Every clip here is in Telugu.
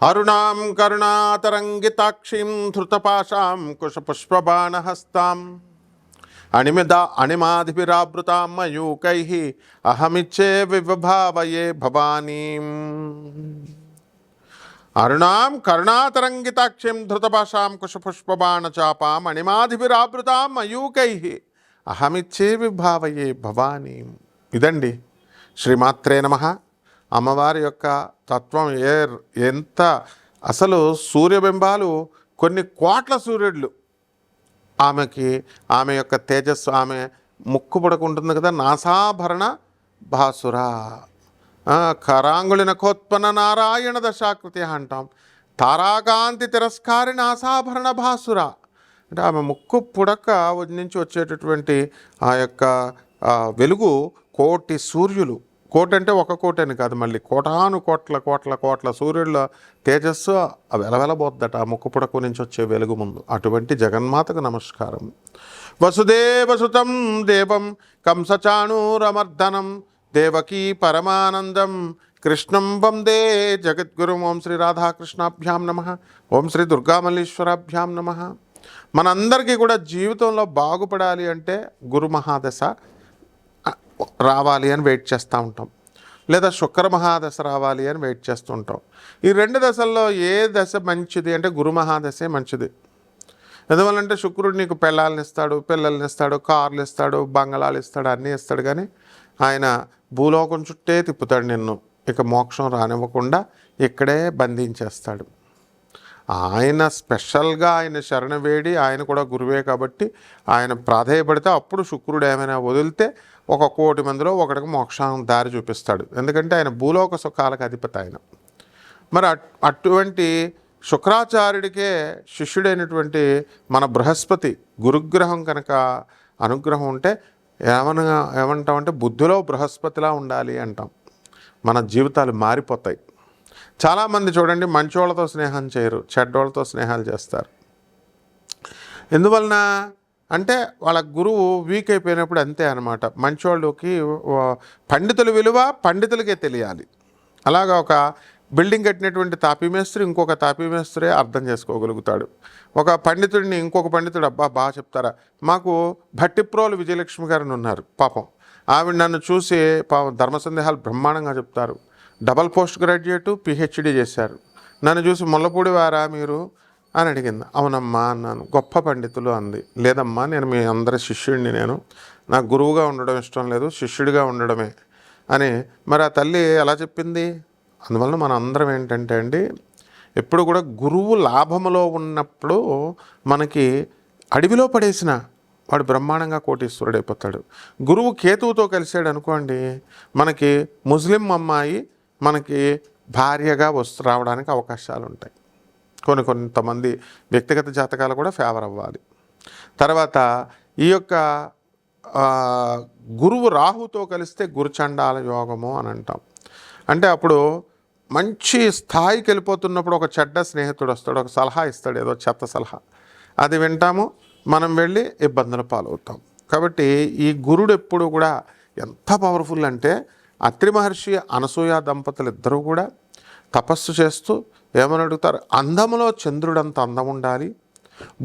అరుణాం కరుణాతరంగితాక్షిం ధృతపాశాం కుశపుష్పబాణహస్తాం అణిమాదిభిరావృతాం మయూకైః అహమిచ్చే విభావయే భవానీం. అరుణాం కరుణాతరంగితాక్షిం ధృతపాశాం కుశపుష్పబాణచాపాం అణిమాదిభిరావృతాం మయూకైః అహమిచ్చే విభావయే భవానీం. ఇదండి శ్రీమాత్రే నమః. అమ్మవారి యొక్క తత్వం ఎంత అసలు సూర్యబింబాలు కొన్ని కోట్ల సూర్యుళ్ళు ఆమె యొక్క తేజస్సు, ఆమె ముక్కు పడుకుంటుంది కదా, నాసాభరణ భాసుర కరాంగుళి నఖోత్పన్న నారాయణ దశాకృతి అంటాం. తారాకాంతి తిరస్కారి నాసాభరణ భాసుర అంటే ఆమె ముక్కు పుడక నుంచి వచ్చేటటువంటి ఆ యొక్క వెలుగు కోటి సూర్యులు, కోటి అంటే ఒక కోటి అని కాదు, మళ్ళీ కోటాను కోట్ల కోట్ల కోట్ల సూర్యుల తేజస్సు వెలవెలబోద్దట ఆ ముక్కు పుడకు నుంచి వచ్చే వెలుగు ముందు. అటువంటి జగన్మాతకు నమస్కారం. వసుదేవసుతం దేవం కంసచాణూరమర్దనం దేవకీ పరమానందం కృష్ణం వందే జగద్గురుం. ఓం శ్రీ రాధాకృష్ణాభ్యాం నమః. ఓం శ్రీ దుర్గామల్లీశ్వరాభ్యాం నమః. మనందరికీ కూడా జీవితంలో బాగుపడాలి అంటే గురు మహాదశ రావాలి అని వెయిట్ చేస్తూ ఉంటాం, లేదా శుక్ర మహాదశ రావాలి అని వెయిట్ చేస్తూ ఉంటాం. ఈ రెండు దశల్లో ఏ దశ మంచిది అంటే గురు మహాదశే మంచిది. ఎందువల్లంటే శుక్రుడు నీకు పిల్లల్ని ఇస్తాడు, కార్లు ఇస్తాడు, బంగళాలు ఇస్తాడు, అన్నీ ఇస్తాడు. కానీ ఆయన భూలోకం చుట్టే తిప్పుతాడు నిన్ను, ఇక మోక్షం రానివ్వకుండా ఇక్కడే బంధించేస్తాడు. ఆయన స్పెషల్గా ఆయన శరణ వేడి, ఆయన కూడా గురువే కాబట్టి ఆయన ప్రాధేయపడితే అప్పుడు శుక్రుడు ఏమైనా వదిలితే 1,00,00,000 మందిలో ఒకటికి మోక్షం దారి చూపిస్తాడు. ఎందుకంటే ఆయన భూలోక సుఖాలకు అధిపతి ఆయన. మరి అటువంటి శుక్రాచార్యుడికే శిష్యుడైనటువంటి మన బృహస్పతి గురుగ్రహం కనుక అనుగ్రహం ఉంటే ఏమంటామంటే బుద్ధిలో బృహస్పతిలా ఉండాలి అంటాం. మన జీవితాలు మారిపోతాయి. చాలామంది చూడండి మంచోళ్ళతో స్నేహం చేయరు, చెడ్డోళ్ళతో స్నేహాలు చేస్తారు. ఎందువలన అంటే వాళ్ళ గురువు వీక్ అయిపోయినప్పుడు అంతే అనమాట. మంచోళ్ళకి పండితుల విలువ పండితులకే తెలియాలి. అలాగా ఒక బిల్డింగ్ కట్టినటువంటి తాపీమేస్త్రి ఇంకొక తాపీమేస్త్రే అర్థం చేసుకోగలుగుతాడు. ఒక పండితుడిని ఇంకొక పండితుడు అబ్బా బాగా చెప్తారా. మాకు భట్టిప్రోలు విజయలక్ష్మి గారిని ఉన్నారు పాపం. ఆవిడ నన్ను చూసి పాపం ధర్మ సందేహాలు బ్రహ్మాండంగా చెప్తారు. డబల్ పోస్ట్ గ్రాడ్యుయేటు, పిహెచ్డి చేశారు. నన్ను చూసి ముల్లపూడి వారా మీరు అని అడిగింది. అవునమ్మా అన్నాను. గొప్ప పండితులు అంది. లేదమ్మా నేను మీ అందరి శిష్యుడిని, నాకు గురువుగా ఉండడం ఇష్టం లేదు, శిష్యుడిగా ఉండడమే అని. మరి ఆ తల్లి ఎలా చెప్పింది? అందువలన మన అందరం ఏంటంటే అండి, ఎప్పుడు కూడా గురువు లాభములో ఉన్నప్పుడు మనకి అడవిలో పడేసిన వాడు బ్రహ్మాండంగా కోటీశ్వరుడైపోతాడు. గురువు కేతువుతో కలిసాడు అనుకోండి, మనకి ముస్లిం అమ్మాయి మనకి భార్యగా రావడానికి అవకాశాలు ఉంటాయి. కొంతమంది వ్యక్తిగత జాతకాలు కూడా ఫేవర్ అవ్వాలి. తర్వాత ఈ యొక్క గురువు రాహుతో కలిస్తే గురుచండాల యోగము అని అంటాం. అంటే అప్పుడు మంచి స్థాయికి వెళ్ళిపోతున్నప్పుడు ఒక చెడ్డ స్నేహితుడు వస్తాడు, ఒక సలహా ఇస్తాడు, ఏదో చెత్త సలహా, అది వింటాము, మనం వెళ్ళి ఇబ్బందుల పాలవుతాం. కాబట్టి ఈ గురుడు ఎప్పుడు కూడా ఎంత పవర్ఫుల్ అంటే అత్రి మహర్షి అనసూయ దంపతులు ఇద్దరూ కూడా తపస్సు చేస్తూ ఏమని అడుగుతారు, అందములో చంద్రుడంత అందం ఉండాలి,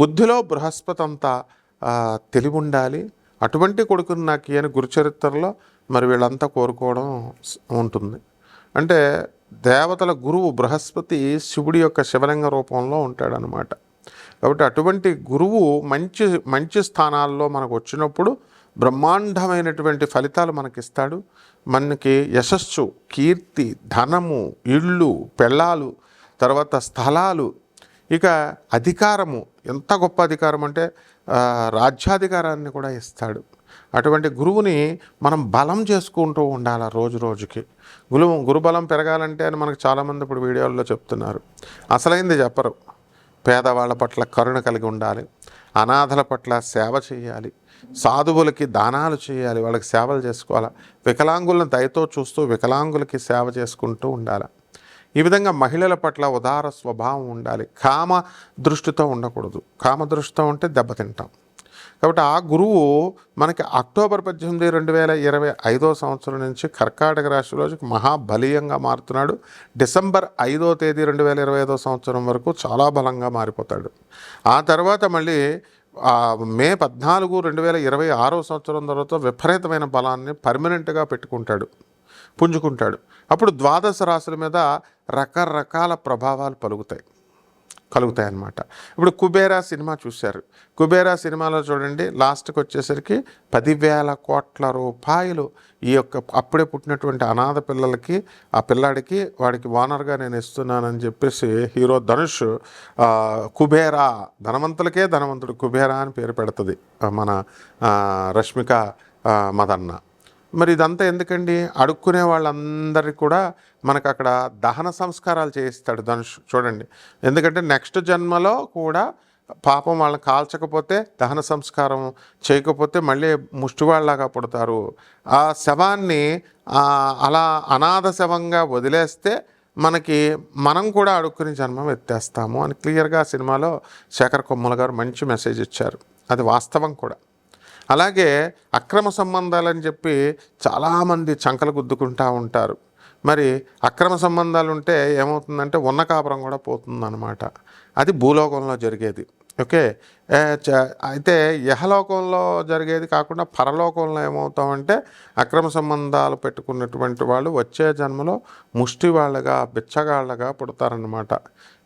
బుద్ధిలో బృహస్పతి అంత తెలివి ఉండాలి, అటువంటి కొడుకుని నాకు అని గురుచరిత్రలో మరి వీళ్ళంతా కోరుకోవడం ఉంటుంది. అంటే దేవతల గురువు బృహస్పతి శివుడి యొక్క శివలింగ రూపంలో ఉంటాడనమాట. కాబట్టి అటువంటి గురువు మంచి స్థానాల్లో మనకు వచ్చినప్పుడు బ్రహ్మాండమైనటువంటి ఫలితాలు మనకిస్తాడు. మనకి యశస్సు, కీర్తి, ధనము, ఇళ్ళు, పెళ్ళాలు, తర్వాత స్థలాలు, ఇక అధికారము. ఎంత గొప్ప అధికారం అంటే రాజ్యాధికారాన్ని కూడా ఇస్తాడు. అటువంటి గురువుని మనం బలం చేసుకుంటూ ఉండాలి రోజు రోజుకి. గురుబలం పెరగాలంటే అని మనకు చాలామంది ఇప్పుడు వీడియోల్లో చెప్తున్నారు. అసలైంది చెప్పరు. పేదవాళ్ళ పట్ల కరుణ కలిగి ఉండాలి, అనాథల పట్ల సేవ చేయాలి, సాధువులకి దానాలు చేయాలి, వాళ్ళకి సేవలు చేసుకోవాలి, వికలాంగులను దయతో చూస్తూ వికలాంగులకి సేవ చేసుకుంటూ ఉండాలి. ఈ విధంగా మహిళల పట్ల ఉదార స్వభావం ఉండాలి. కామ దృష్టితో ఉండకూడదు. కామ దృష్టితో ఉంటే దెబ్బతింటాం. కాబట్టి ఆ గురువు మనకి అక్టోబర్ 18, 2025 సంవత్సరం నుంచి కర్కాటక రాశిలోకి మహాబలీయంగా మారుతున్నాడు. డిసెంబర్ 5వ తేదీ 2025 సంవత్సరం వరకు చాలా బలంగా మారిపోతాడు. ఆ తర్వాత మళ్ళీ మే 14, 2026 సంవత్సరం తర్వాత విపరీతమైన బలాన్ని పర్మనెంట్గా పెట్టుకుంటాడు, పుంజుకుంటాడు. అప్పుడు ద్వాదశ రాశుల మీద రకరకాల ప్రభావాలు కలుగుతాయి అన్నమాట. ఇప్పుడు కుబేరా సినిమా చూశారు. కుబేరా సినిమాలో చూడండి, లాస్ట్కి వచ్చేసరికి 10,000 కోట్ల రూపాయలు ఈ యొక్క అప్పుడే పుట్టినటువంటి అనాథ పిల్లలకి, ఆ పిల్లాడికి వాడికి ఓనర్గా నేను ఇస్తున్నానని చెప్పేసి హీరో ధనుష్ కుబేరా, ధనవంతులకే ధనవంతుడు కుబేరా అని పేరు పెడుతుంది మన రష్మిక మదన్న. మరి ఇదంతా ఎందుకండి? అడుక్కునే వాళ్ళందరికీ కూడా మనకు అక్కడ దహన సంస్కారాలు చేయిస్తాడు ధనుష్. చూడండి, ఎందుకంటే నెక్స్ట్ జన్మలో కూడా పాపం వాళ్ళని కాల్చకపోతే, దహన సంస్కారం చేయకపోతే మళ్ళీ ముష్టివాళ్ళలాగా పుడతారు. ఆ శవాన్ని అలా అనాథ శవంగా వదిలేస్తే మనం కూడా అడుక్కుని జన్మం ఎత్తేస్తాము అని క్లియర్గా సినిమాలో శేఖర్ కొమ్మల గారు మంచి మెసేజ్ ఇచ్చారు. అది వాస్తవం కూడా. అలాగే అక్రమ సంబంధాలని చెప్పి చాలామంది చంకలు గుద్దుకుంటూ ఉంటారు. మరి అక్రమ సంబంధాలు ఉంటే ఏమవుతుందంటే ఉన్న కాపురం కూడా పోతుందన్నమాట. అది భూలోకంలో జరిగేది. ఓకే, అయితే యహలోకంలో జరిగేది కాకుండా పరలోకంలో ఏమవుతామంటే అక్రమ సంబంధాలు పెట్టుకున్నటువంటి వాళ్ళు వచ్చే జన్మలో ముష్టి వాళ్ళగా, బిచ్చగాళ్ళగా పుడతారన్నమాట.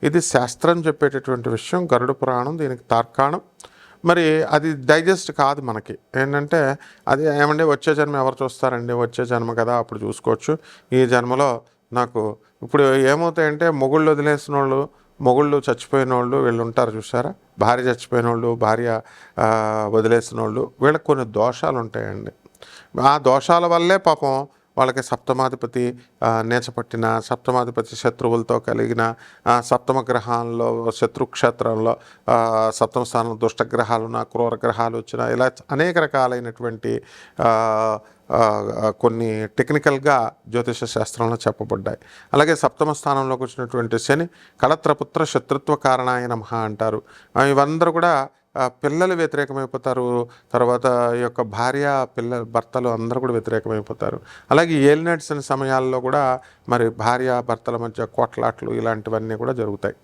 ఇది శాస్త్రం చెప్పేటటువంటి విషయం. గరుడ పురాణం దీనికి తార్కాణం. మరి అది డైజెస్ట్ కాదు మనకి. ఏంటంటే అది ఏమంటే వచ్చే జన్మ ఎవరు చూస్తారండి, వచ్చే జన్మ కదా అప్పుడు చూసుకోవచ్చు. ఈ జన్మలో నాకు ఇప్పుడు ఏమవుతాయంటే మొగుళ్ళు వదిలేసిన వాళ్ళు, మొగుళ్ళు చచ్చిపోయిన వాళ్ళు వీళ్ళు ఉంటారు చూసారా, భార్య చచ్చిపోయిన వాళ్ళు, భార్య వదిలేసిన వాళ్ళు, వీళ్ళకి కొన్ని దోషాలు ఉంటాయండి. ఆ దోషాల వల్లే పాపం వాళ్ళకి సప్తమాధిపతి నేచపట్టిన, సప్తమాధిపతి శత్రువులతో కలిగిన, సప్తమ గ్రహాల్లో శత్రుక్షేత్రంలో సప్తమ స్థానంలో దుష్టగ్రహాలున్న, క్రూర గ్రహాలు వచ్చిన, ఇలా అనేక రకాలైనటువంటి కొన్ని టెక్నికల్గా జ్యోతిష శాస్త్రంలో చెప్పబడ్డాయి. అలాగే సప్తమ స్థానంలోకి వచ్చినటువంటి శని కళత్రపుత్ర శత్రుత్వ కారణాయ నమః అంటారు. ఇవందరూ కూడా పిల్లలు వ్యతిరేకమైపోతారు. తర్వాత ఈ యొక్క భర్తలు అందరూ కూడా వ్యతిరేకమైపోతారు. అలాగే ఏలినట్సిన సమయాల్లో కూడా మరి భార్య భర్తల మధ్య కోట్లాట్లు ఇలాంటివన్నీ కూడా జరుగుతాయి.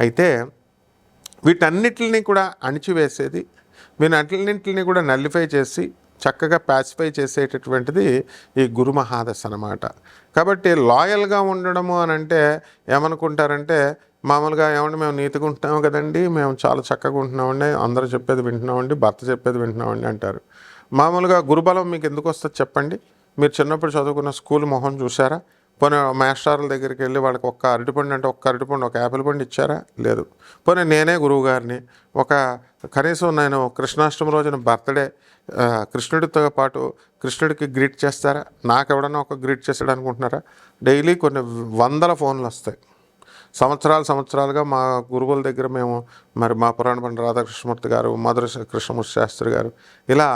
అయితే వీటన్నిటిని కూడా అణిచివేసేది, వీటన్నింటిని కూడా నల్లిఫై చేసి చక్కగా ప్యాసిఫై చేసేటటువంటిది ఈ గురు మహాదశ అన్నమాట. కాబట్టి లాయల్గా ఉండడము అని అంటే ఏమనుకుంటారంటే, మామూలుగా ఏమంటే మేము నీతిగా ఉంటున్నాము కదండి, మేము చాలా చక్కగా ఉంటున్నామండి, అందరూ చెప్పేది వింటున్నామండి, భర్త చెప్పేది వింటున్నామండి అంటారు. మామూలుగా గురుబలం మీకు ఎందుకు వస్తుంది చెప్పండి? మీరు చిన్నప్పుడు చదువుకున్న స్కూల్ మొహం చూసారా? పోనీ మాస్టర్ల దగ్గరికి వెళ్ళి వాళ్ళకి ఒక్క అరటిపండు అంటే ఒక్క అరటిపండు, ఒక యాపిల్ పండు ఇచ్చారా? లేదు. పోనీ నేనే గురువు గారిని కనీసం నేను కృష్ణాష్టమి రోజున బర్త్డే కృష్ణుడితో పాటు కృష్ణుడికి గ్రీట్ చేస్తారా? నాకెవడన్నా ఒక గ్రీట్ చేస్తాడు అనుకుంటున్నారా? డైలీ కొన్ని వందల ఫోన్లు వస్తాయి. సంవత్సరాలుగా మా గురువుల దగ్గర మేము మరి మా పురాణ పండిత రాధాకృష్ణమూర్తి గారు, మధుర కృష్ణమూర్తి శాస్త్రి గారు, ఇలా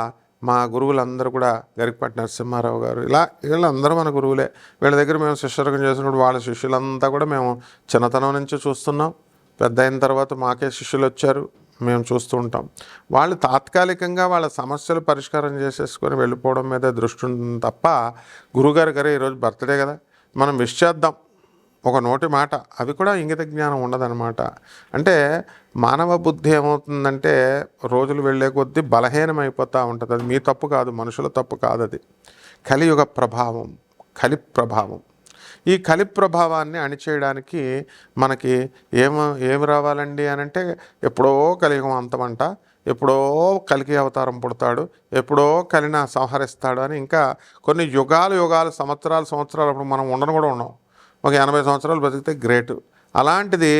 మా గురువులందరూ కూడా గరికపాటి నరసింహారావు గారు, ఇలా వీళ్ళందరూ మన గురువులే. వీళ్ళ దగ్గర మేము శిష్యర్గం చేసినప్పుడు వాళ్ళ శిష్యులంతా కూడా మేము చిన్నతనం నుంచి చూస్తున్నాం. పెద్ద అయిన తర్వాత మాకే శిష్యులు వచ్చారు, మేము చూస్తూ ఉంటాం. వాళ్ళు తాత్కాలికంగా వాళ్ళ సమస్యలు పరిష్కారం చేసేసుకొని వెళ్ళిపోవడం మీద దృష్టి ఉంటుంది తప్ప, గురుగారు ఈరోజు బర్త్డే కదా మనం విష్ చేద్దాం ఒక నోటి మాట, అవి కూడా ఇంగిత జ్ఞానం ఉండదన్నమాట. అంటే మానవ బుద్ధి ఏమవుతుందంటే రోజులు వెళ్ళే కొద్దీ బలహీనమైపోతూ ఉంటుంది. అది మీ తప్పు కాదు, మనుషుల తప్పు కాదు, అది కలియుగ ప్రభావం, కలి ప్రభావం. ఈ కలి ప్రభావాన్ని అణిచేయడానికి మనకి ఏమి రావాలండి అని అంటే, ఎప్పుడో కలియుగం అంతమంట, ఎప్పుడో కలికి అవతారం పుడతాడు, ఎప్పుడో కలిని సంహరిస్తాడు అని ఇంకా కొన్ని యుగాలు సంవత్సరాలు అప్పుడు మనం ఉండను కూడా ఉండం. ఒక 80 సంవత్సరాలు బతికితే గ్రేటు. అలాంటిది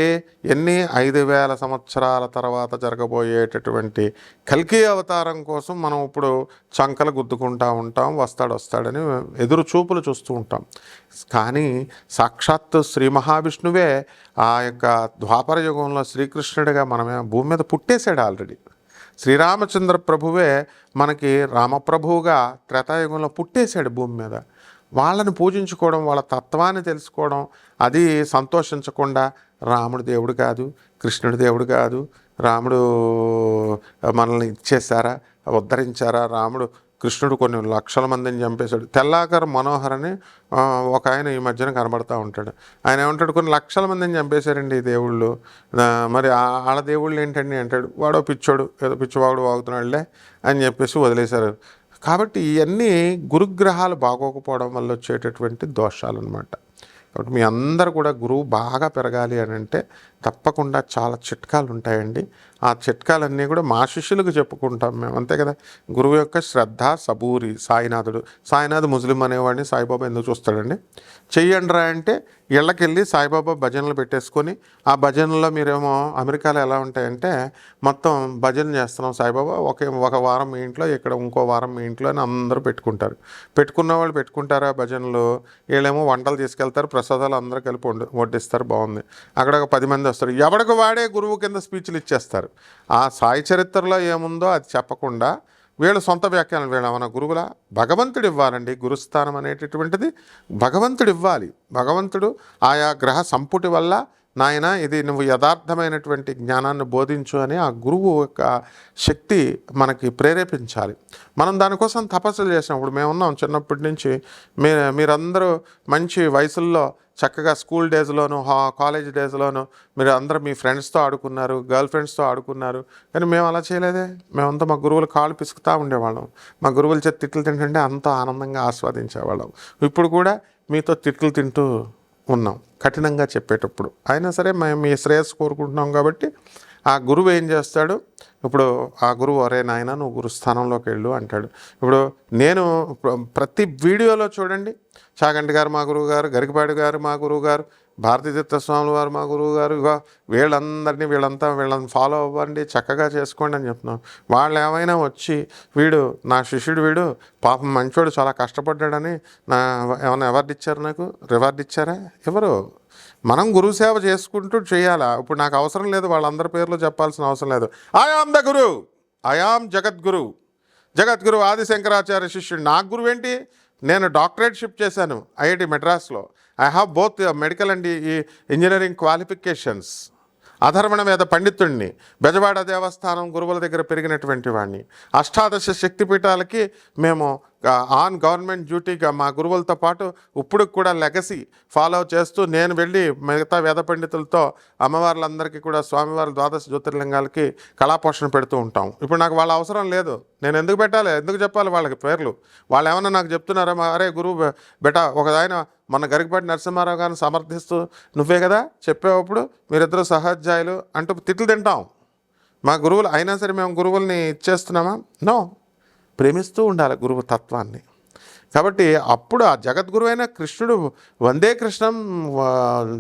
5,000 సంవత్సరాల తర్వాత జరగబోయేటటువంటి కల్కి అవతారం కోసం మనం ఇప్పుడు చంకలు గుద్దుకుంటూ ఉంటాం, వస్తాడని ఎదురు చూపులు చూస్తూ ఉంటాం. కానీ సాక్షాత్తు శ్రీ మహావిష్ణువే ఆ యొక్క ద్వాపర యుగంలో శ్రీకృష్ణుడిగా మనమే భూమి మీద పుట్టేశాడు ఆల్రెడీ. శ్రీరామచంద్ర ప్రభువే మనకి రామప్రభువుగా త్రేతాయుగంలో పుట్టేశాడు భూమి మీద. వాళ్ళని పూజించుకోవడం, వాళ్ళ తత్వాన్ని తెలుసుకోవడం, అది సంతోషించకుండా రాముడు దేవుడు కాదు, కృష్ణుడు దేవుడు కాదు, రాముడు మనల్ని ఇచ్చేసారా, ఉద్ధరించారా, రాముడు కృష్ణుడు కొన్ని లక్షల మందిని చంపేశాడు. తెల్లాకర్ మనోహర్ అని ఒక ఆయన ఈ మధ్యన కనబడుతూ ఉంటాడు. ఆయన ఏమంటాడు, కొన్ని లక్షల మందిని చంపేశారండి ఈ దేవుళ్ళు, మరి వాళ్ళ దేవుళ్ళు ఏంటండి అంటాడు. వాడో పిచ్చోడు, ఏదో పిచ్చివాడు వాగుతున్నాడులే అని చెప్పేసి వదిలేశారు. కాబట్టి ఇవన్నీ గురుగ్రహాలు బాగోకపోవడం వల్ల వచ్చేటటువంటి దోషాలు అన్నమాట. కాబట్టి మీ అందరు కూడా గురువు బాగా పెరగాలి అని అంటే తప్పకుండా చాలా చిట్కాలు ఉంటాయండి. ఆ చిట్కాలన్నీ కూడా మా శిష్యులకు చెప్పుకుంటాం మేము, అంతే కదా. గురువు యొక్క శ్రద్ధ సబూరి. సాయినాథ్ ముస్లిం అనేవాడిని సాయిబాబా ఎందుకు చూస్తాడండి? చెయ్యండిరా అంటే ఇళ్ళకెళ్ళి సాయిబాబా భజనలు పెట్టేసుకొని, ఆ భజనలో మీరేమో అమెరికాలో ఎలా ఉంటాయంటే మొత్తం భజన చేస్తున్నాం సాయిబాబా, ఒక వారం మీ ఇంట్లో, ఇక్కడ ఇంకో వారం మీ ఇంట్లో అని అందరూ పెట్టుకుంటారు. పెట్టుకున్న వాళ్ళు పెట్టుకుంటారు ఆ భజనలు. వీళ్ళేమో వంటలు తీసుకెళ్తారు, ప్రసాదాలు అందరూ కలిపి వడ్డిస్తారు, బాగుంది. అక్కడ ఒక 10 మంది వస్తారు, ఎవడికి వాడే గురువు కింద స్పీచ్లు ఇచ్చేస్తారు. ఆ సాయి చరిత్రలో ఏముందో అది చెప్పకుండా వీళ్ళ సొంత వ్యాఖ్యానం. వీళ్ళ మన గురువుల భగవంతుడు ఇవ్వాలండి. గురుస్థానం అనేటటువంటిది భగవంతుడు ఇవ్వాలి. భగవంతుడు ఆయా గ్రహ సంపుటి వల్ల, నాయన ఇది నువ్వు యథార్థమైనటువంటి జ్ఞానాన్ని బోధించు అని ఆ గురువు యొక్క శక్తి మనకి ప్రేరేపించాలి. మనం దానికోసం తపస్సులు చేసినప్పుడు మేము ఉన్నాం చిన్నప్పటి నుంచి. మీరందరూ మంచి వయసుల్లో చక్కగా స్కూల్ డేస్లోను, కాలేజ్ డేస్లోను మీరు అందరూ మీ ఫ్రెండ్స్తో ఆడుకున్నారు, గర్ల్ ఫ్రెండ్స్తో ఆడుకున్నారు. కానీ మేము అలా చేయలేదే. మేమంతా మా గురువులు కాళ్ళు పిసుకుతూ ఉండేవాళ్ళం. మా గురువుల చేతి తిట్లు తింటుంటే అంత ఆనందంగా ఆస్వాదించేవాళ్ళం. ఇప్పుడు కూడా మీతో తిట్లు తింటూ ఉన్నాం కఠినంగా చెప్పేటప్పుడు. అయినా సరే మేము మీ శ్రేయస్సు కోరుకుంటున్నాం కాబట్టి ఆ గురువు ఏం చేస్తాడు, ఇప్పుడు ఆ గురువు అరే నాయన నువ్వు గురుస్థానంలోకి వెళ్ళు అంటాడు. ఇప్పుడు నేను ప్రతి వీడియోలో చూడండి, చాగంటి గారు మా గురువు గారు, గరికపాటి గారు మా గురువు గారు, భారతీతీర్థ స్వాముల వారు మా గురువు గారు, ఇగో వీళ్ళని ఫాలో అవ్వండి, చక్కగా చేసుకోండి అని చెప్తున్నాం. వాళ్ళు ఏమైనా వచ్చి వీడు నా శిష్యుడు, వీడు పాపం మంచోడు చాలా కష్టపడ్డాడని ఏమైనా అవార్డు ఇచ్చారు, నాకు రివార్డు ఇచ్చారా? ఎవరు? మనం గురువు సేవ చేసుకుంటూ చేయాలా. ఇప్పుడు నాకు అవసరం లేదు వాళ్ళందరి పేర్లు చెప్పాల్సిన అవసరం లేదు. I am the guru, I am Jagadguru, Jagadguru Adishankaracharya శిష్యుడు. నాకు గురువు ఏంటి? నేను డాక్టరేట్షిప్ చేశాను ఐఐటి మెడ్రాస్లో. I have both medical and ఈ ఇంజనీరింగ్ క్వాలిఫికేషన్స్. అధర్వణ వేద పండితుడిని, బెజవాడ దేవస్థానం గురువుల దగ్గర పెరిగినటువంటి వాడిని. అష్టాదశ శక్తిపీఠాలకి మేము ఆన్ గవర్నమెంట్ డ్యూటీగా మా గురువులతో పాటు ఇప్పుడు కూడా లెగసీ ఫాలో చేస్తూ నేను వెళ్ళి మిగతా వేద పండితులతో అమ్మవార్లందరికీ కూడా స్వామివారి ద్వాదశ జ్యోతిర్లింగాలకి కళాపోషణ పెడుతూ ఉంటాం. ఇప్పుడు నాకు వాళ్ళ అవసరం లేదు. నేను ఎందుకు పెట్టాలి, ఎందుకు చెప్పాలి వాళ్ళకి పేర్లు? వాళ్ళు ఏమన్నా నాకు చెప్తున్నారా, అరే గురువు బెటా ఒక ఆయన మన గరికపాటి నరసింహారావు గారిని సమర్థిస్తూ నువ్వే కదా చెప్పేటప్పుడు మీరిద్దరూ సహాధ్యాయులు అంటూ తిట్లు తింటాం. మా గురువులు అయినా సరే మేము గురువుల్ని ఇచ్చేస్తున్నామా? నో, ప్రేమిస్తూ ఉండాలి గురువు తత్వాన్ని. కాబట్టి అప్పుడు ఆ జగద్గురు అయిన కృష్ణుడు వందే కృష్ణం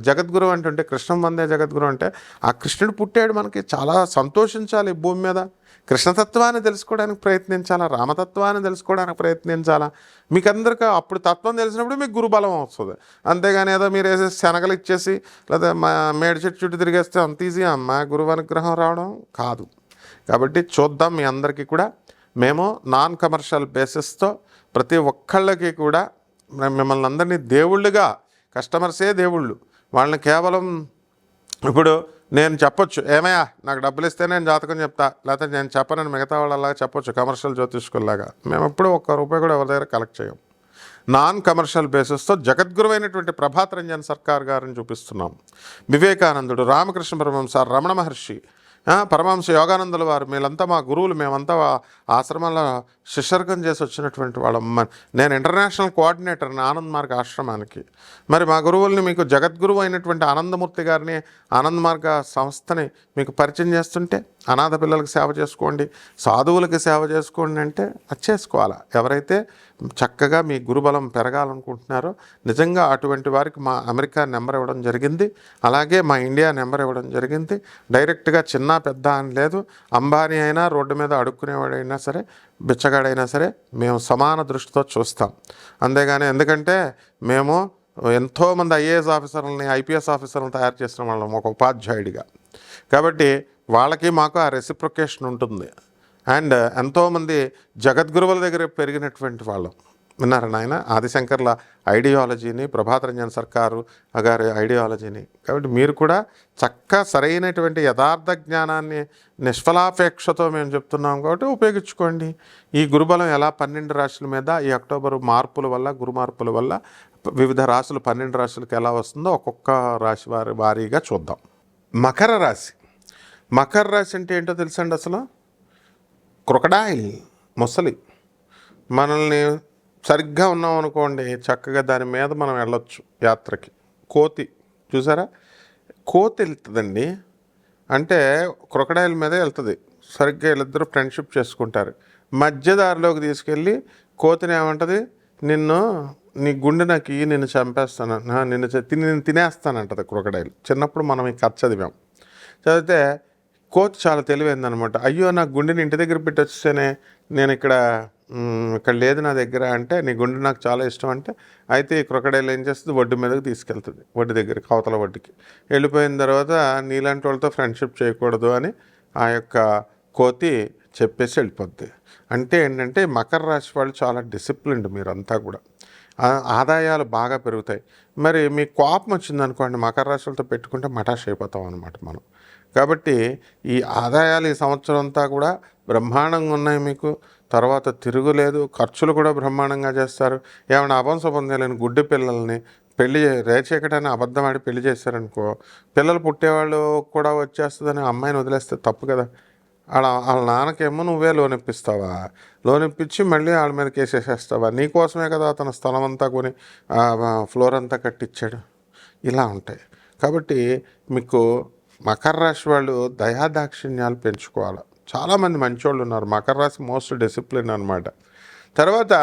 జగద్గురు అంటుంటే, కృష్ణం వందే జగద్గురు అంటే ఆ కృష్ణుడు పుట్టాడు. మనకి చాలా సంతోషించాలి భూమి మీద. కృష్ణతత్వాన్ని తెలుసుకోవడానికి ప్రయత్నించాలా, రామతత్వాన్ని తెలుసుకోవడానికి ప్రయత్నించాలా. మీకు అందరికీ అప్పుడు తత్వం తెలిసినప్పుడు మీకు గురుబలం వస్తుంది. అంతేగాని ఏదో మీరు వేసేసి శనగలు ఇచ్చేసి లేదా మా మేడి చెట్టు చుట్టూ తిరిగేస్తే అంత ఈజీగా మా గురువు అనుగ్రహం రావడం కాదు. కాబట్టి చూద్దాం, మీ అందరికీ కూడా మేము నాన్ కమర్షియల్ బేసిస్తో ప్రతి ఒక్కళ్ళకి కూడా మిమ్మల్ని అందరినీ దేవుళ్ళుగా, కస్టమర్సే దేవుళ్ళు, వాళ్ళని కేవలం ఇప్పుడు నేను చెప్పొచ్చు, ఏమయ్యా నాకు డబ్బులు ఇస్తే నేను జాతకం చెప్తా, లేకపోతే నేను చెప్పనని మిగతా వాళ్ళలాగా చెప్పొచ్చు కమర్షియల్ జ్యోతిష్కుల్లాగా. మేము ఎప్పుడూ ₹1 కూడా ఎవరి దగ్గర కలెక్ట్ చేయం. నాన్ కమర్షియల్ బేసిస్తో జగద్గురువైనటువంటి ప్రభాత్ రంజన్ సర్కార్ గారిని చూపిస్తున్నాం. వివేకానందుడు, రామకృష్ణ పరమహంస, రమణ మహర్షి, పరమహంస యోగానందుల వారు, వీళ్ళంతా మా గురువులు. మేమంతా ఆశ్రమంలో శిష్యర్గం చేసి వచ్చినటువంటి వాళ్ళం. నేను ఇంటర్నేషనల్ కోఆర్డినేటర్ని ఆనంద్ మార్గ ఆశ్రమానికి. మరి మా గురువుల్ని మీకు జగద్గురువు అయినటువంటి ఆనందమూర్తి గారిని, ఆనంద్ మార్గ సంస్థని మీకు పరిచయం చేస్తుంటే, అనాథ పిల్లలకు సేవ చేసుకోండి, సాధువులకి సేవ చేసుకోండి అంటే అది చేసుకోవాలా. ఎవరైతే చక్కగా మీ గురుబలం పెరగాలనుకుంటున్నారో నిజంగా అటువంటి వారికి మా అమెరికా నెంబర్ ఇవ్వడం జరిగింది, అలాగే మా ఇండియా నెంబర్ ఇవ్వడం జరిగింది. డైరెక్ట్గా చిన్న పెద్ద అని లేదు. అంబానీ అయినా, రోడ్డు మీద అడుక్కునేవాడైనా సరే, బిచ్చగాడైనా సరే మేము సమాన దృష్టితో చూస్తాం. అంతేగాని ఎందుకంటే మేము ఎంతోమంది ఐఏఎస్ ఆఫీసర్లని, ఐపీఎస్ ఆఫీసర్లను తయారు చేసిన వాళ్ళం ఒక ఉపాధ్యాయుడిగా. కాబట్టి వాళ్ళకి మాకు ఆ రెసిప్రొకేషన్ ఉంటుంది. అండ్ ఎంతోమంది జగద్గురువుల దగ్గర పెరిగినటువంటి వాళ్ళం. విన్నారా నాయన? ఆదిశంకర్ల ఐడియాలజీని, ప్రభాత రంజన్ సర్కారు గారి ఐడియాలజీని. కాబట్టి మీరు కూడా సరైనటువంటి యథార్థ జ్ఞానాన్ని నిష్ఫలాపేక్షతో మేము చెప్తున్నాం కాబట్టి ఉపయోగించుకోండి. ఈ గురుబలం ఎలా 12 రాశుల మీద ఈ అక్టోబర్ మార్పుల వల్ల, గురు మార్పుల వల్ల వివిధ రాశులు 12 రాశులకు ఎలా వస్తుందో ఒక్కొక్క రాశి వారీగా చూద్దాం. మకర రాశి. మకర రాశి అంటే ఏంటో తెలుసండి? అసలు క్రొకడైల్, మొసలి. మనల్ని సరిగ్గా ఉన్నాం అనుకోండి, చక్కగా దాని మీద మనం వెళ్ళొచ్చు యాత్రకి. కోతి చూసారా? కోతి వెళ్తుందండి, అంటే క్రొకడైల్ మీదే వెళ్తుంది. సరిగ్గా వీళ్ళిద్దరూ ఫ్రెండ్షిప్ చేసుకుంటారు. మధ్యదారిలోకి తీసుకెళ్ళి కోతిని ఏమంటుంది, నీ గుండె నాకు నిన్ను చంపేస్తాను, నిన్ను తినేస్తానంటది క్రొకడైల్. చిన్నప్పుడు మనం ఈ కథ చదివితే కోతి చాలా తెలివైందనమాట. అయ్యో, నా గుండెని ఇంటి దగ్గర పెట్టి వచ్చేనే, నేను ఇక్కడ లేదు నా దగ్గర అంటే, నీ గుండె నాకు చాలా ఇష్టం అంటే, అయితే ఈ క్రొకడైల్ ఏం చేస్తుంది, ఒడ్డు మీదకి తీసుకెళ్తుంది. ఒడ్డు దగ్గరికి, అవతల ఒడ్డుకి వెళ్ళిపోయిన తర్వాత నీలాంటి వాళ్ళతో ఫ్రెండ్షిప్ చేయకూడదు అని ఆ యొక్క కోతి చెప్పేసి వెళ్ళిపోద్ది. అంటే ఏంటంటే మకర రాశి వాళ్ళు చాలా డిసిప్లిన్డ్. మీరంతా కూడా ఆదాయాలు బాగా పెరుగుతాయి. మరి మీకు కోపం వచ్చిందనుకోండి, మకర రాశులతో పెట్టుకుంటే మటాష్ అయిపోతాం అనమాట మనం. కాబట్టి ఈ ఆదాయాలు ఈ సంవత్సరం అంతా కూడా బ్రహ్మాండంగా ఉన్నాయి మీకు. తర్వాత తిరుగులేదు. ఖర్చులు కూడా బ్రహ్మాండంగా చేస్తారు. ఏమైనా అపంశుభం తెలియని గుడ్డి పిల్లల్ని రేచీకటాన్ని అబద్ధం ఆడి పెళ్లి చేశారనుకో, పిల్లలు పుట్టేవాళ్ళు కూడా వచ్చేస్తుందని అమ్మాయిని వదిలేస్తే తప్పు కదా. వాళ్ళ నాన్నకేమో నువ్వే లోన్ ఇప్పిస్తావా? లోన్ ఇప్పించి మళ్ళీ వాళ్ళ మీద కేసేసేస్తావా? నీకోసమే కదా అతను స్థలం అంతా కొని ఫ్లోర్ అంతా కట్టించాడు. ఇలా ఉంటాయి. కాబట్టి మీకు మకర రాశి వాళ్ళు దయాదాక్షిణ్యాలు పెంచుకోవాలి. చాలామంది మంచోళ్ళు ఉన్నారు. మకర రాశి మోస్ట్ డిసిప్లిన్ అనమాట. తర్వాత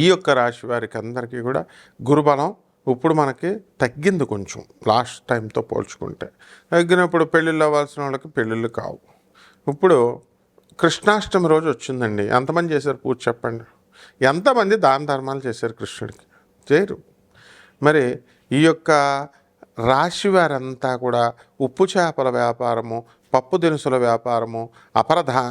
ఈ యొక్క రాశి వారికి అందరికీ కూడా గురుబలం ఇప్పుడు మనకి తగ్గింది కొంచెం, లాస్ట్ టైంతో పోల్చుకుంటే. తగ్గినప్పుడు పెళ్ళిళ్ళు అవ్వాల్సిన వాళ్ళకి పెళ్ళిళ్ళు కావు. ఇప్పుడు కృష్ణాష్టమి రోజు వచ్చిందండి. ఎంతమంది చేశారు పూజ చెప్పండి? ఎంతమంది దాన ధర్మాలు చేశారు కృష్ణుడికి? చేయరు. మరి ఈ యొక్క రాశి వారంతా కూడా ఉప్పు చేపల వ్యాపారము, పప్పు దినుసుల వ్యాపారము,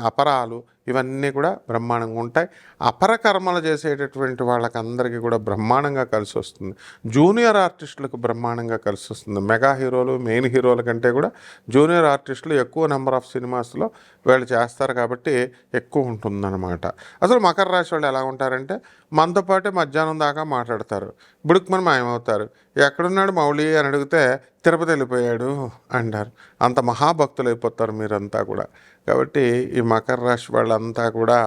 అపరాలు ఇవన్నీ కూడా బ్రహ్మాండంగా ఉంటాయి. అపర కర్మలు చేసేటటువంటి వాళ్ళకందరికీ కూడా బ్రహ్మాండంగా కలిసి వస్తుంది. జూనియర్ ఆర్టిస్టులకు బ్రహ్మాండంగా కలిసి వస్తుంది. మెగా హీరోలు, మెయిన్ హీరోల కంటే కూడా జూనియర్ ఆర్టిస్టులు ఎక్కువ నెంబర్ ఆఫ్ సినిమాస్లో వీళ్ళు చేస్తారు కాబట్టి ఎక్కువ ఉంటుందన్నమాట. అసలు మకర రాశి వాళ్ళు ఎలా ఉంటారంటే మనతో పాటే మధ్యాహ్నం దాకా మాట్లాడతారు, బుడుక్మని మాయమవుతారు. ఎక్కడున్నాడు మౌళి అని అడిగితే తిరుపతి వెళ్ళిపోయాడు అంటారు. అంత మహాభక్తులు అయిపోతారు మీరంతా కూడా. కాబట్టి ఈ మకర రాశి వాళ్ళంతా కూడా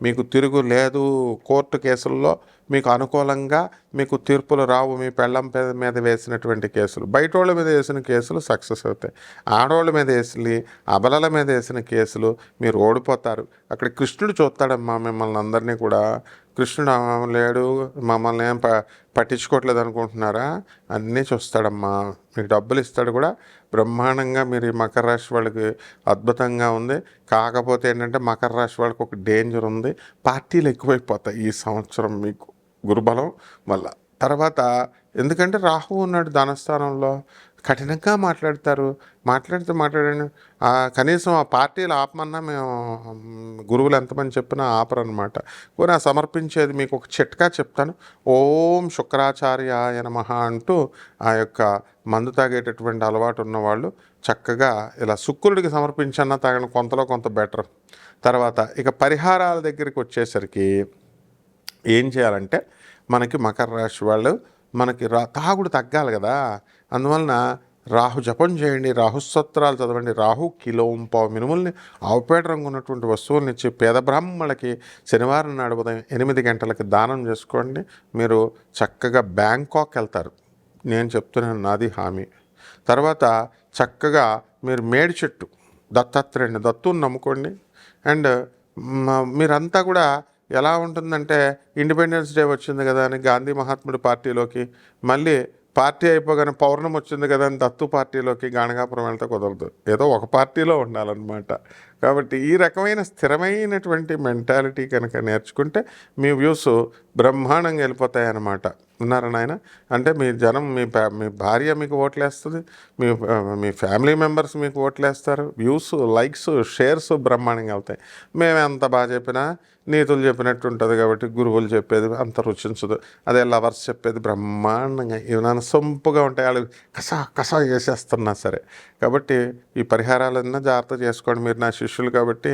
మీకు తిరుగు లేదు. కోర్టు కేసుల్లో మీకు అనుకూలంగా మీకు తీర్పులు రావు. మీ పెళ్ళం మీద వేసినటువంటి కేసులు, బయట వాళ్ళ మీద వేసిన కేసులు సక్సెస్ అవుతాయి. ఆడవాళ్ళ మీద వేసి అబలల మీద వేసిన కేసులు మీరు ఓడిపోతారు. అక్కడ కృష్ణుడు చూస్తాడమ్మా మిమ్మల్ని అందరినీ కూడా. కృష్ణుడు లేడు, మమ్మల్ని ఏం పట్టించుకోవట్లేదు అనుకుంటున్నారా? అన్నీ చూస్తాడమ్మా. మీకు డబ్బులు ఇస్తాడు కూడా బ్రహ్మాండంగా. మీరు ఈ మకర రాశి వాళ్ళకి అద్భుతంగా ఉంది. కాకపోతే ఏంటంటే మకర రాశి వాళ్ళకి ఒక డేంజర్ ఉంది. పార్టీలు ఎక్కువైపోతాయి ఈ సంవత్సరం మీకు గురుబలం వల్ల. తర్వాత ఎందుకంటే రాహువు ఉన్నాడు ధనస్థానంలో, కఠినంగా మాట్లాడతారు. మాట్లాడండి. కనీసం ఆ పార్టీలు ఆపమన్నా మేము గురువులు ఎంతమంది చెప్పినా ఆపరనమాట. పోనీ సమర్పించేది మీకు ఒక చిట్కా చెప్తాను. ఓం శుక్రాచార్యాయ నమః అంటూ ఆ యొక్క మందు తాగేటటువంటి అలవాటు ఉన్నవాళ్ళు చక్కగా ఇలా శుక్రుడికి సమర్పించన్నా తాగని కొంతలో కొంత బెటర్. తర్వాత ఇక పరిహారాల దగ్గరికి వచ్చేసరికి ఏం చేయాలంటే మనకి మకర రాశి వాళ్ళు మనకి తాగుడు తగ్గాలి కదా. అందువలన రాహు జపం చేయండి, రాహుస్తోత్రాలు చదవండి. రాహు కిలోం పావు మినుముల్ని ఆవుపేట రంగు ఉన్నటువంటి వస్తువులను ఇచ్చి పేద బ్రాహ్మణులకి శనివారం నాడు ఉదయం 8 గంటలకి దానం చేసుకోండి. మీరు చక్కగా బ్యాంకాక్ వెళ్తారు. నేను చెప్తున్నాను, నాది హామీ. తర్వాత చక్కగా మీరు మేడి చెట్టు దత్తాత్రేయుని దత్తుని నమ్ముకోండి. అండ్ మీరంతా కూడా ఎలా ఉంటుందంటే ఇండిపెండెన్స్ డే వచ్చింది కదా అని గాంధీ మహాత్ముడి పార్టీలోకి, మళ్ళీ పార్టీ అయిపోగానే పౌర్ణమి వచ్చింది కదా అని దత్తు పార్టీలోకి గాణగాపురం వెళ్తే కుదరదు. ఏదో ఒక పార్టీలో ఉండాలన్నమాట. కాబట్టి ఈ రకమైన స్థిరమైనటువంటి మెంటాలిటీ కనుక నేర్చుకుంటే మీ వ్యూస్ బ్రహ్మాండంగా వెళ్ళిపోతాయి అన్నమాట. ఉన్నారా నాయన? అంటే మీ జనం, మీ భార్య మీకు ఓట్లేస్తుంది, మీ మీ ఫ్యామిలీ మెంబర్స్ మీకు ఓట్లేస్తారు, వ్యూస్, లైక్స్, షేర్స్ బ్రహ్మాండంగా వెళ్తాయి. మేము ఎంత బాగా చెప్పినా నీతులు చెప్పినట్టు ఉంటుంది కాబట్టి గురువులు చెప్పేది అంత రుచించదు. అదే లవర్స్ చెప్పేది బ్రహ్మాండంగా ఏమైనా సొంపుగా ఉంటాయి, వాళ్ళు కసా కసా చేసేస్తున్నా సరే. కాబట్టి ఈ పరిహారాలన్నా జాగ్రత్త చేసుకోండి. మీరు నా శిష్యులు కాబట్టి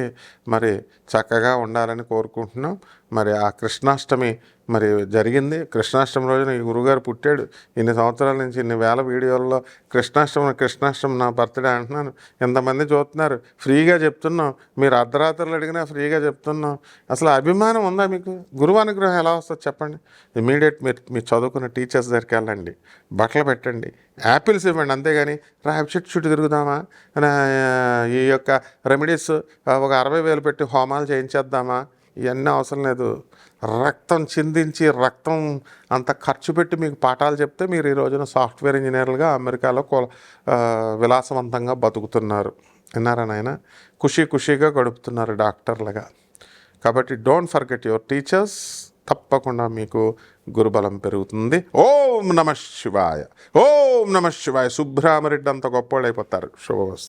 మరి చక్కగా ఉండాలని కోరుకుంటున్నాం. మరి ఆ కృష్ణాష్టమి మరి జరిగింది. కృష్ణాష్టమి రోజున ఈ గురుగారు పుట్టాడు. ఇన్ని సంవత్సరాల నుంచి ఇన్ని వేల వీడియోల్లో కృష్ణాష్టమి నా బర్త్డే అంటున్నాను. ఎంతమంది చూస్తున్నారు, ఫ్రీగా చెప్తున్నాం. మీరు అర్ధరాత్రులు అడిగినా ఫ్రీగా చెప్తున్నాం. అసలు అభిమానం ఉందా మీకు? గురువు అనుగ్రహం ఎలా వస్తుంది చెప్పండి? ఇమీడియట్ మీరు చదువుకున్న టీచర్స్ దగ్గరికి వెళ్ళండి, బట్టలు పెట్టండి, యాపిల్స్ ఇవ్వండి. అంతేగాని చుట్టూ తిరుగుదామా, ఈ యొక్క రెమెడీస్ ఒక 60,000 పెట్టి హోమాలు చేయించేద్దామా, ఇవన్నీ అవసరం లేదు. రక్తం చిందించి రక్తం అంత ఖర్చు పెట్టి మీకు పాఠాలు చెప్తే మీరు ఈ రోజున సాఫ్ట్వేర్ ఇంజనీర్లుగా అమెరికాలో విలాసవంతంగా బతుకుతున్నారు. విన్నారా నాయన? ఖుషీగా గడుపుతున్నారు డాక్టర్లుగా. కాబట్టి డోంట్ ఫర్గెట్ యువర్ టీచర్స్. తప్పకుండా మీకు గురుబలం పెరుగుతుంది. ఓం నమః శివాయ. ఓం నమః శివాయ. సుబ్రహ్మరెడ్డి అంత గొప్పవాళ్ళు అయిపోతారు. శుభవస్తు.